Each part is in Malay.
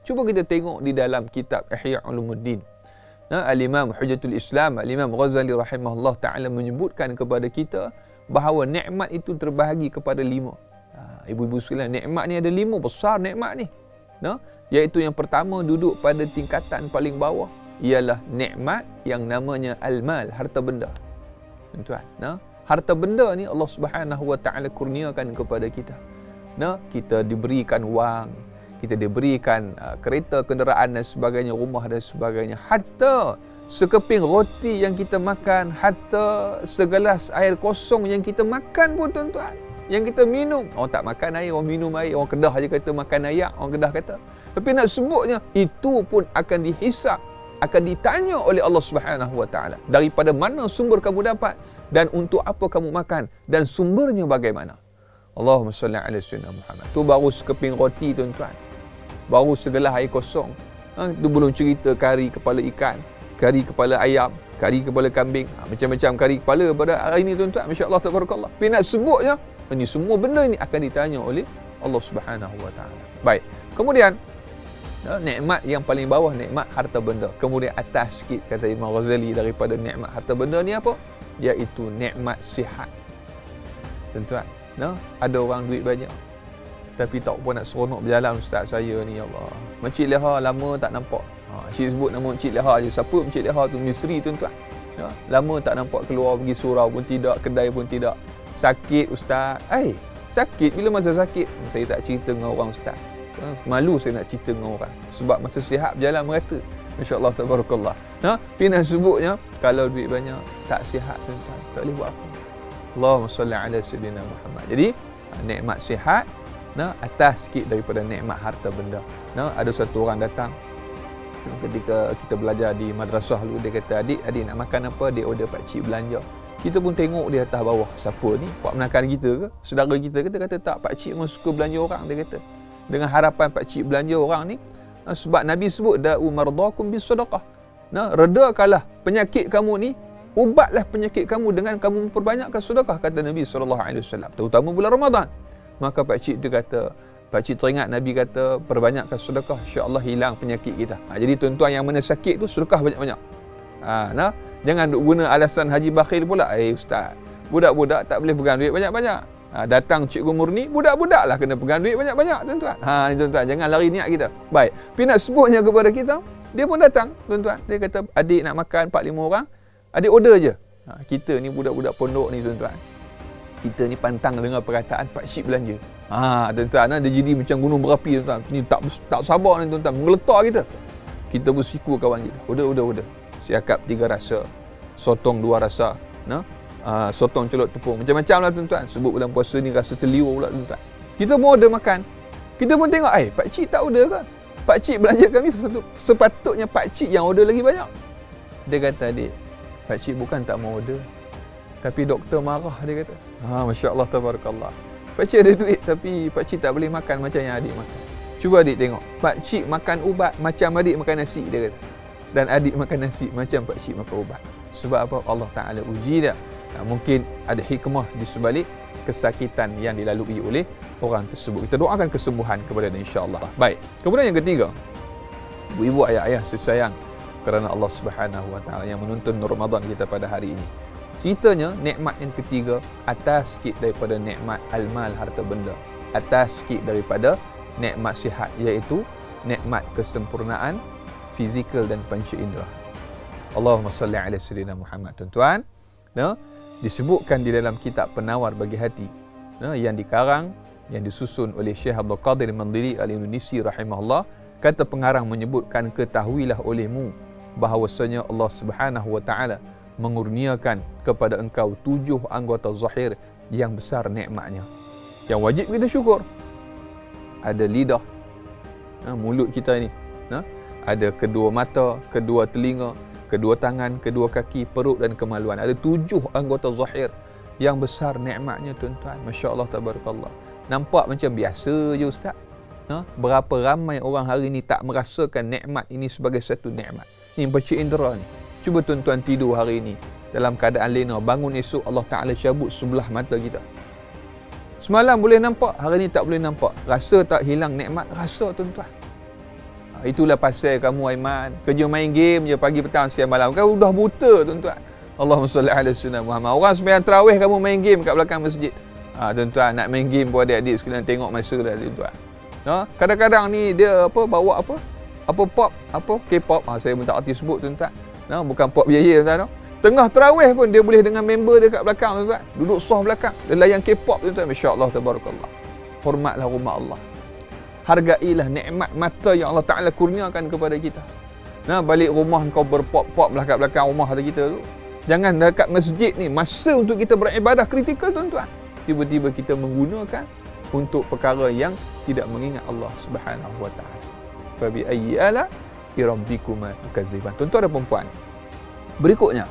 Cuba kita tengok di dalam kitab Ihya Ulumuddin. Al-Imam Hujjatul Islam, Al-Imam Ghazali rahimahullah ta'ala menyebutkan kepada kita bahawa nikmat itu terbahagi kepada 5. Ibu-ibu sekalian, nikmat ni ada 5 besar nikmat ni. Iaitu yang pertama duduk pada tingkatan paling bawah ialah nikmat yang namanya al-mal, harta benda. Tuan, harta benda ni Allah Subhanahu wa taala kurniakan kepada kita. Kita diberikan wang, kita diberikan kereta, kenderaan dan sebagainya, rumah dan sebagainya. Hatta sekeping roti yang kita makan, hatta segelas air kosong yang kita makan pun tuan-tuan, yang kita minum. Orang tak makan air, orang minum air. Orang Kedah je kata makan air, orang Kedah kata. Tapi nak sebutnya, itu pun akan dihisap, akan ditanya oleh Allah Subhanahu wa taala. Daripada mana sumber kamu dapat dan untuk apa kamu makan dan sumbernya bagaimana. Allahumma salli ala sayyidina Muhammad. Tu baru sekeping roti tuan-tuan. Baru segelas air kosong. Tu belum cerita kari kepala ikan, kari kepala ayam, kari kepala kambing, macam-macam kari kepala pada hari ini tuan-tuan. Masya-Allah tabarakallah. Tapi nak sebutnya, ini semua benda ini akan ditanya oleh Allah Subhanahu wa taala. Baik. Kemudian nikmat yang paling bawah nikmat harta benda. Kemudian atas sikit kata Imam Ghazali daripada nikmat harta benda ni apa? Iaitu nikmat sihat. Tuan-tuan, ada orang duit banyak tapi tak apa nak seronok berjalan ustaz saya ni, ya Allah. Encik Leha lama tak nampak. Cik sebut nama Encik Leha je. Siapa Encik Leha tu? Misteri tuan-tuan. Lama tak nampak keluar pergi surau pun tidak, kedai pun tidak. Sakit ustaz. Sakit bila masa sakit? Saya tak cerita dengan orang ustaz. Malu saya nak cerita dengan orang. Sebab masa sihat berjalan merata. Masya-Allah tabarakallah. Tapi nak sebutnya kalau duit banyak tak sihat tuan-tuan, tak boleh buat apa. Allahumma salli ala sayyidina Muhammad. Jadi nikmat sihat atas sikit daripada nikmat harta benda. Ada satu orang datang ketika kita belajar di madrasah dulu, dia kata, adik nak makan apa? Dia order pak cik belanja. Kita pun tengok dia atas bawah, siapa ni? Pak menakan kita ke? Saudara kita ke? Dia kata tak, pak cik memang suka belanja orang, dia kata. Dengan harapan pak cik belanja orang ni, sebab Nabi sebut da'u mardakum bis sadaqah. Redakanlah penyakit kamu ni, ubatlah penyakit kamu dengan kamu memperbanyakkan sedekah, kata Nabi SAW, terutama bulan Ramadan. Maka pak cik tu kata, pak cik teringat Nabi kata perbanyakkan sedekah, insya-Allah hilang penyakit kita. Jadi tuan-tuan yang mana sakit tu sedekah banyak-banyak. Jangan duk guna alasan haji bakhil pula. Ustaz, budak-budak tak boleh pegang duit banyak-banyak. Datang Cikgu Murni, budak-budak lah kena pegang duit banyak-banyak tuan-tuan. Ni tuan-tuan, jangan lari niat kita. Baik, tapi nak sebutnya kepada kita, dia pun datang tuan-tuan. Dia kata adik nak makan 4-5 orang, adik order je. Kita ni budak-budak pondok ni tuan-tuan, kita ni pantang dengar perkataan pak cik belanja. Tuan-tuan, dia jadi macam gunung berapi tuan-tuan. Ni tak sabar ni tuan-tuan, menggeletar kita. Kita bersiku kawan kita. Order. Siakap 3 rasa, sotong 2 rasa, sotong celok tepung, macam-macam lah tuan-tuan. Sebut bulan puasa ni rasa terliur pula tuan-tuan. Kita pun order makan. Kita pun tengok, pak cik tak order ke? Pak cik belanja kami, sepatutnya pak cik yang order lagi banyak. Dia kata, adik, pak cik bukan tak mau order, tapi doktor marah, dia kata. Masya-Allah tabarakallah. Pak cik ada duit tapi pak cik tak boleh makan macam yang adik makan. Cuba adik tengok, pak cik makan ubat macam adik makan nasi, dia kata. Dan adik makan nasi macam pak cik makan ubat. Sebab apa? Allah Ta'ala uji dia. Mungkin ada hikmah di sebalik kesakitan yang dilalui oleh orang tersebut. Kita doakan kesembuhan kepada dia, insya-Allah. Baik. Kemudian yang ketiga, ibu-ibu, ayah-ayah sesayang kerana Allah Subhanahu wa taala yang menuntun Ramadan kita pada hari ini. Ceritanya nikmat yang ketiga atas sikit daripada nikmat al-mal, harta benda. Atas sikit daripada nikmat sihat, iaitu nikmat kesempurnaan fizikal dan panca indera. Allahumma salli ala sayyidina Muhammad. Tuan-tuan, disebutkan di dalam kitab Penawar Bagi Hati yang dikarang, yang disusun oleh Syekh Abdul Qadir Mandiri Al-Indonesi rahimahullah. Kata pengarang menyebutkan, ketahuilah olehmu bahawasanya Allah Subhanahu wa taala mengurniakan kepada engkau 7 anggota zahir yang besar nikmatnya, yang wajib kita syukur. Ada lidah, mulut kita ni, ada kedua mata, kedua telinga, kedua tangan, kedua kaki, perut dan kemaluan. Ada 7 anggota zahir yang besar nikmatnya tuan-tuan. Masya-Allah tabarakallah. Nampak macam biasa je ustaz. Berapa ramai orang hari ni tak merasakan nikmat ini sebagai satu nikmat. Ni panca indera ni. Cuba tuan-tuan tidur hari ini dalam keadaan lena, bangun esok Allah Ta'ala cabut sebelah mata kita. Semalam boleh nampak, hari ini tak boleh nampak. Rasa tak hilang nikmat? Rasa tuan-tuan. Itulah pasal kamu Aiman, kerja main game je pagi petang siang malam. Kau dah buta tuan-tuan. Allahumma salli ala sayyidina Muhammad. Orang sembahyang tarawih kamu main game kat belakang masjid. Tuan-tuan, nak main game pun adik-adik sekalian tengok masa dah tuan-tuan. Kadang-kadang ni dia bawa pop, K-pop. Saya pun tak erti sebut tuan-tuan. Bukan pop biaya tuan-tuan. Tengah tarawih pun dia boleh dengan member dia kat belakang tuan-tuan. Duduk soh belakang. Dia layan K-pop tuan-tuan. Masya-Allah tabarakallah. Hormatlah rumah Allah. Hargailah nikmat mata yang Allah Ta'ala kurniakan kepada kita. Balik rumah kau berpop-pop lah kat belakang rumah kita tu. Jangan dekat masjid ni, masa untuk kita beribadah kritikal tuan-tuan. Tiba-tiba kita menggunakan untuk perkara yang tidak mengingat Allah Subhanahu wa Ta'ala. Fa bi ayyi ala rabbikuma tukadziban. Tuan-tuan dan puan-puan. Berikutnya,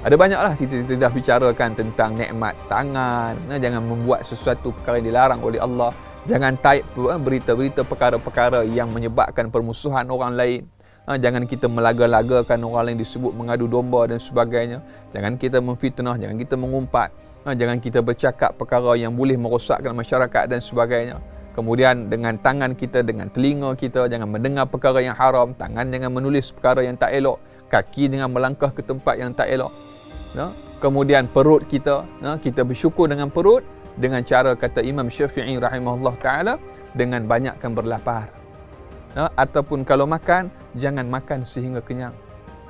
ada banyaklah kita dah bicarakan tentang nikmat tangan. Jangan membuat sesuatu perkara yang dilarang oleh Allah. Jangan type berita-berita perkara-perkara yang menyebabkan permusuhan orang lain. Jangan kita melaga-lagakan orang lain disebut mengadu domba dan sebagainya. Jangan kita memfitnah, jangan kita mengumpat. Jangan kita bercakap perkara yang boleh merosakkan masyarakat dan sebagainya. Kemudian dengan tangan kita, dengan telinga kita, jangan mendengar perkara yang haram. Tangan jangan menulis perkara yang tak elok. Kaki jangan melangkah ke tempat yang tak elok. Kemudian perut kita, kita bersyukur dengan perut dengan cara kata Imam Syafi'i rahimahullah ta'ala, dengan banyakkan berlapar. Ataupun kalau makan, jangan makan sehingga kenyang.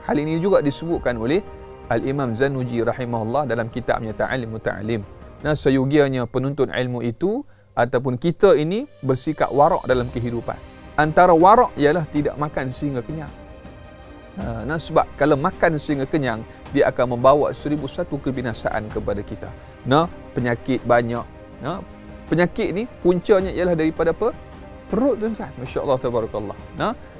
Hal ini juga disebutkan oleh Al-Imam Zanuji rahimahullah dalam kitabnya Ta'alim Muta'alim. Seyogianya penuntut ilmu itu ataupun kita ini bersikap warak dalam kehidupan. Antara warak ialah tidak makan sehingga kenyang. Sebab kalau makan sehingga kenyang, dia akan membawa 1001 kebinasaan kepada kita. Penyakit banyak. Penyakit ni puncanya ialah daripada perut tuan-tuan. Masya-Allah tabarakallah.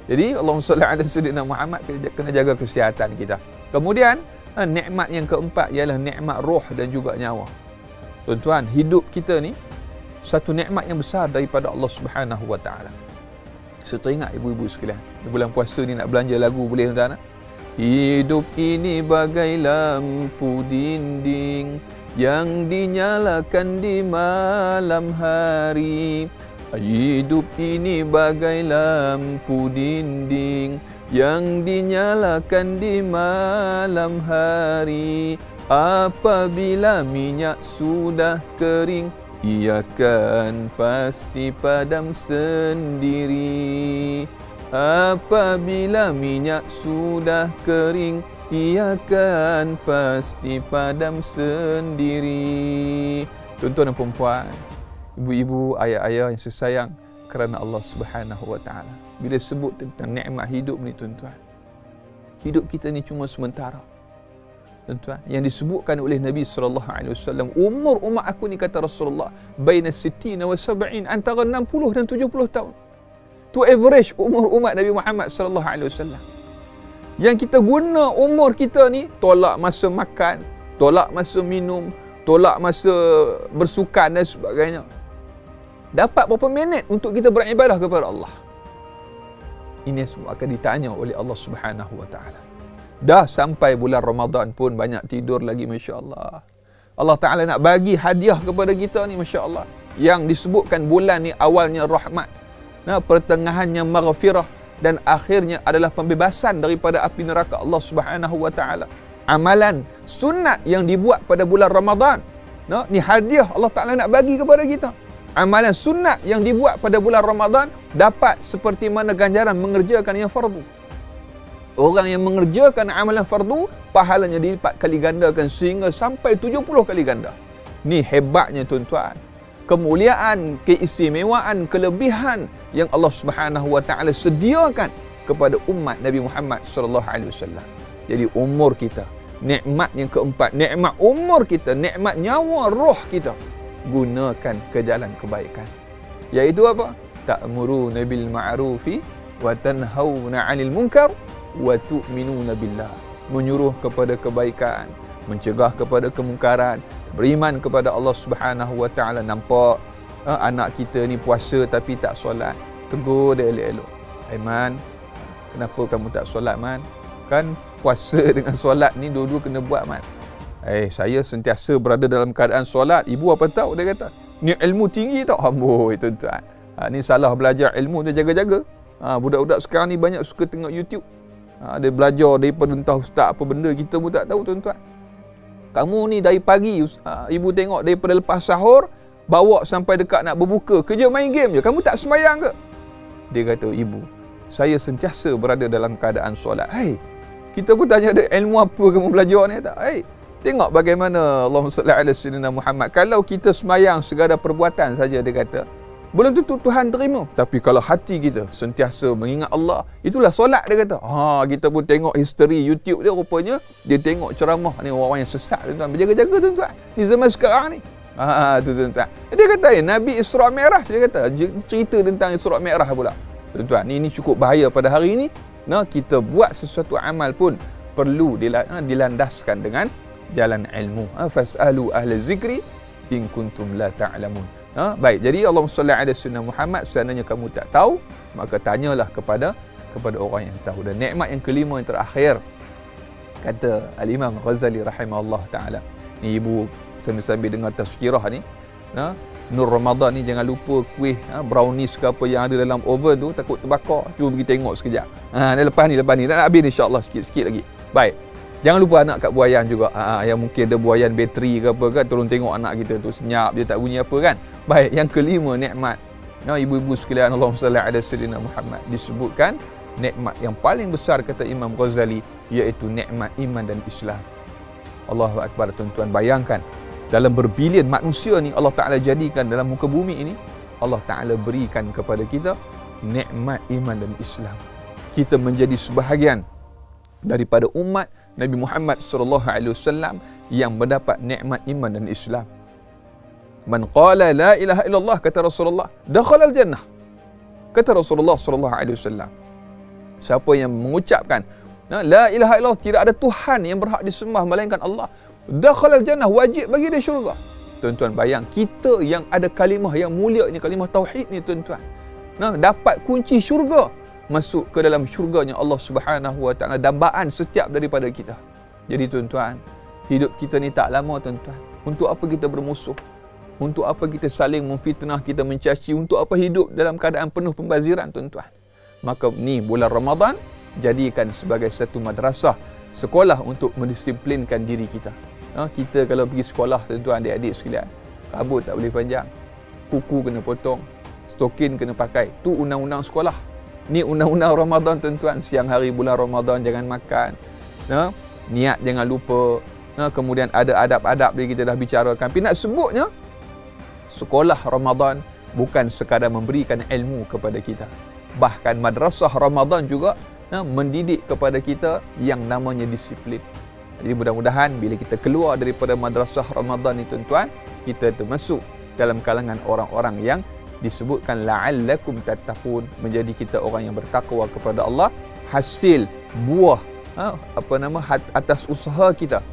Jadi Allahumma salli ala sayyidina Muhammad, kena jaga kesihatan kita. Kemudian nikmat yang keempat ialah nikmat roh dan juga nyawa. Tuan-tuan, hidup kita ni satu nikmat yang besar daripada Allah Subhanahu wa Ta'ala. Saya teringat ibu-ibu sekalian, di bulan puasa ni nak belanja lagu boleh tuan-tuan? Hidup ini bagai lampu dinding yang dinyalakan di malam hari. Hidup ini bagai lampu dinding yang dinyalakan di malam hari. Apabila minyak sudah kering, ia kan pasti padam sendiri. Apabila minyak sudah kering, ia kan pasti padam sendiri. Tuan-tuan dan puan-puan, ibu-ibu, ayah-ayah yang sesayang kerana Allah Subhanahu wa Ta'ala, bila sebut tentang nikmat hidup ni tuan-tuan, hidup kita ni cuma sementara. Tuan-tuan, yang disebutkan oleh Nabi SAW, umur umat aku ni kata Rasulullah, baina 60 wa 70, antara 60 dan 70 tahun. Tu average umur umat Nabi Muhammad SAW. Yang kita guna umur kita ni, tolak masa makan, tolak masa minum, tolak masa bersukan dan sebagainya. Dapat berapa minit untuk kita beribadah kepada Allah? Ini semua akan ditanya oleh Allah Subhanahu wa Ta'ala. Dah sampai bulan Ramadan pun banyak tidur lagi, masya-Allah. Allah Ta'ala nak bagi hadiah kepada kita ni, masya-Allah. Yang disebutkan bulan ni awalnya rahmat, pertengahannya maghfirah, dan akhirnya adalah pembebasan daripada api neraka Allah Subhanahu wa Ta'ala. Amalan sunat yang dibuat pada bulan Ramadan, ni hadiah Allah Ta'ala nak bagi kepada kita. Amalan sunat yang dibuat pada bulan Ramadan dapat seperti mana ganjaran mengerjakan yang fardu. Orang yang mengerjakan amalan fardu, pahalanya dilipat kali gandakan sehingga sampai 70 kali ganda. Ni hebatnya tuan-tuan. Kemuliaan, keistimewaan, kelebihan yang Allah Subhanahu wa Ta'ala sediakan kepada umat Nabi Muhammad sallallahu alaihi wasallam. Jadi umur kita, nikmat yang keempat, nikmat umur kita, nikmat nyawa roh kita, gunakan ke jalan kebaikan. Iaitu apa? Ta'muruna bil ma'rufi wa tanhauna 'anil munkar wa tu'minuna billah. Menyuruh kepada kebaikan, mencegah kepada kemungkaran, beriman kepada Allah Subhanahu wa Ta'ala. Nampak anak kita ni puasa tapi tak solat, tegur dia elok-elok. Man, kenapa kamu tak solat, man? Kan puasa dengan solat ni dua-dua kena buat, man. Saya sentiasa berada dalam keadaan solat. Ibu apa tahu, dia kata. Ni ilmu tinggi tak? Amboi tuan-tuan. Ni salah belajar ilmu tu, jaga-jaga. Budak-budak sekarang ni banyak suka tengok YouTube. Dia belajar daripada entah ustaz apa benda kita pun tak tahu tuan-tuan. Kamu ni dari pagi ibu tengok daripada lepas sahur bawa sampai dekat nak berbuka, kerja main game je. Kamu tak sembahyang ke? Dia kata, ibu, saya sentiasa berada dalam keadaan solat. Hai, kita pun tanya dia, ilmu apa kamu belajar ni? Tak. Hai, tengok bagaimana Allahumma salli ala sayyidina Muhammad. Kalau kita sembahyang segala perbuatan saja, dia kata, belum tentu Tuhan terima. Tapi kalau hati kita sentiasa mengingat Allah, itulah solat, dia kata. Kita pun tengok history YouTube dia, rupanya dia tengok ceramah ni orang-orang yang sesat, tuan-tuan. Berjaga-jaga, tuan-tuan. Ni zaman sekarang ni. Tu tuan-tuan. Dia kata, Nabi Isra Mi'raj, dia kata, cerita tentang Isra Mi'raj pula. Tuan-tuan, ini cukup bahaya pada hari ini. Kita buat sesuatu amal pun perlu dilandaskan dengan jalan ilmu. Fas'alu ahla zikri in kuntum la ta'lamun. Baik, jadi Allahumma salli ala sayyidina Muhammad, seandainya kamu tak tahu, maka tanyalah kepada orang yang tahu. Dan nikmat yang kelima yang terakhir, kata Al-Imam Ghazali rahimahullah ta'ala. Ni ibu sambil dengar tazkirah ni, Nur Ramadan ni jangan lupa kuih brownies ke apa yang ada dalam oven tu, takut terbakar. Cuba pergi tengok sekejap. Lepas ni nak habis insya-Allah sikit lagi. Baik. Jangan lupa anak kat buayan juga. Yang mungkin ada buayan bateri ke apa kan, tolong tengok anak kita tu senyap dia tak bunyi apa kan. Baik, yang kelima nikmat. Ibu-ibu sekalian, Allahumma salli ala sayyidina Muhammad, disebutkan nikmat yang paling besar kata Imam Ghazali, iaitu nikmat iman dan Islam. Allahu akbar, tuan-tuan, bayangkan dalam berbilion manusia ni Allah Taala jadikan dalam muka bumi ini, Allah Taala berikan kepada kita nikmat iman dan Islam. Kita menjadi sebahagian daripada umat Nabi Muhammad sallallahu alaihi wasallam yang mendapat nikmat iman dan Islam. Man qala la ilaha illallah, kata Rasulullah, dakhala al-jannah. Kata Rasulullah sallallahu alaihi wasallam, siapa yang mengucapkan la ilaha illallah, tidak ada Tuhan yang berhak disembah melainkan Allah, dakhala al-jannah, wajib bagi dia syurga. Tuan-tuan, bayang kita yang ada kalimah yang mulia ini, kalimah tauhid ni, tuan-tuan, dapat kunci syurga, masuk ke dalam syurganya Allah Subhanahu wa taala, dambaan setiap daripada kita. Jadi tuan-tuan, hidup kita ni tak lama, tuan-tuan. Untuk apa kita bermusuh? Untuk apa kita saling memfitnah, kita mencaci? Untuk apa hidup dalam keadaan penuh pembaziran, tuan-tuan? Maka ni bulan Ramadan, jadikan sebagai satu madrasah, sekolah untuk mendisiplinkan diri kita. Kita kalau pergi sekolah, tuan-tuan, adik-adik sekalian, rambut tak boleh panjang, kuku kena potong, stokin kena pakai. Tu undang-undang sekolah. Ni undang-undang Ramadan, tuan-tuan. Siang hari bulan Ramadan jangan makan. Niat jangan lupa. Kemudian ada adab-adab yang kita dah bicarakan. Tapi nak sebutnya, sekolah Ramadan bukan sekadar memberikan ilmu kepada kita. Bahkan madrasah Ramadan juga mendidik kepada kita yang namanya disiplin. Jadi mudah-mudahan bila kita keluar daripada madrasah Ramadan ni, tuan-tuan, kita termasuk dalam kalangan orang-orang yang disebutkan la'allakum tattaqun, menjadi kita orang yang bertakwa kepada Allah, hasil buah atas usaha kita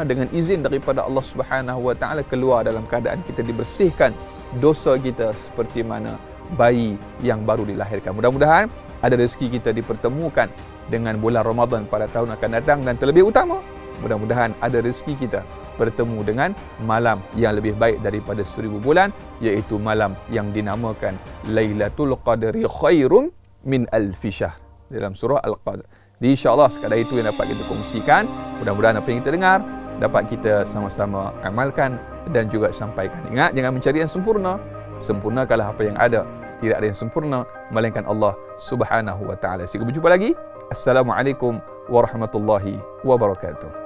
dengan izin daripada Allah Subhanahu wa taala, keluar dalam keadaan kita dibersihkan dosa kita seperti mana bayi yang baru dilahirkan. Mudah-mudahan ada rezeki kita dipertemukan dengan bulan Ramadan pada tahun akan datang, dan terlebih utama mudah-mudahan ada rezeki kita bertemu dengan malam yang lebih baik daripada 1000 bulan, iaitu malam yang dinamakan Lailatul Qadri khairum min alfi syahr dalam surah Al-Qadr. Jadi insya-Allah sekadar itu yang dapat kita kongsikan. Mudah-mudahan apa yang kita dengar dapat kita sama-sama amalkan dan juga sampaikan. Ingat, jangan mencari yang sempurna. Sempurnakanlah apa yang ada. Tidak ada yang sempurna melainkan Allah Subhanahu wa taala. Sampai berjumpa lagi. Assalamualaikum warahmatullahi wabarakatuh.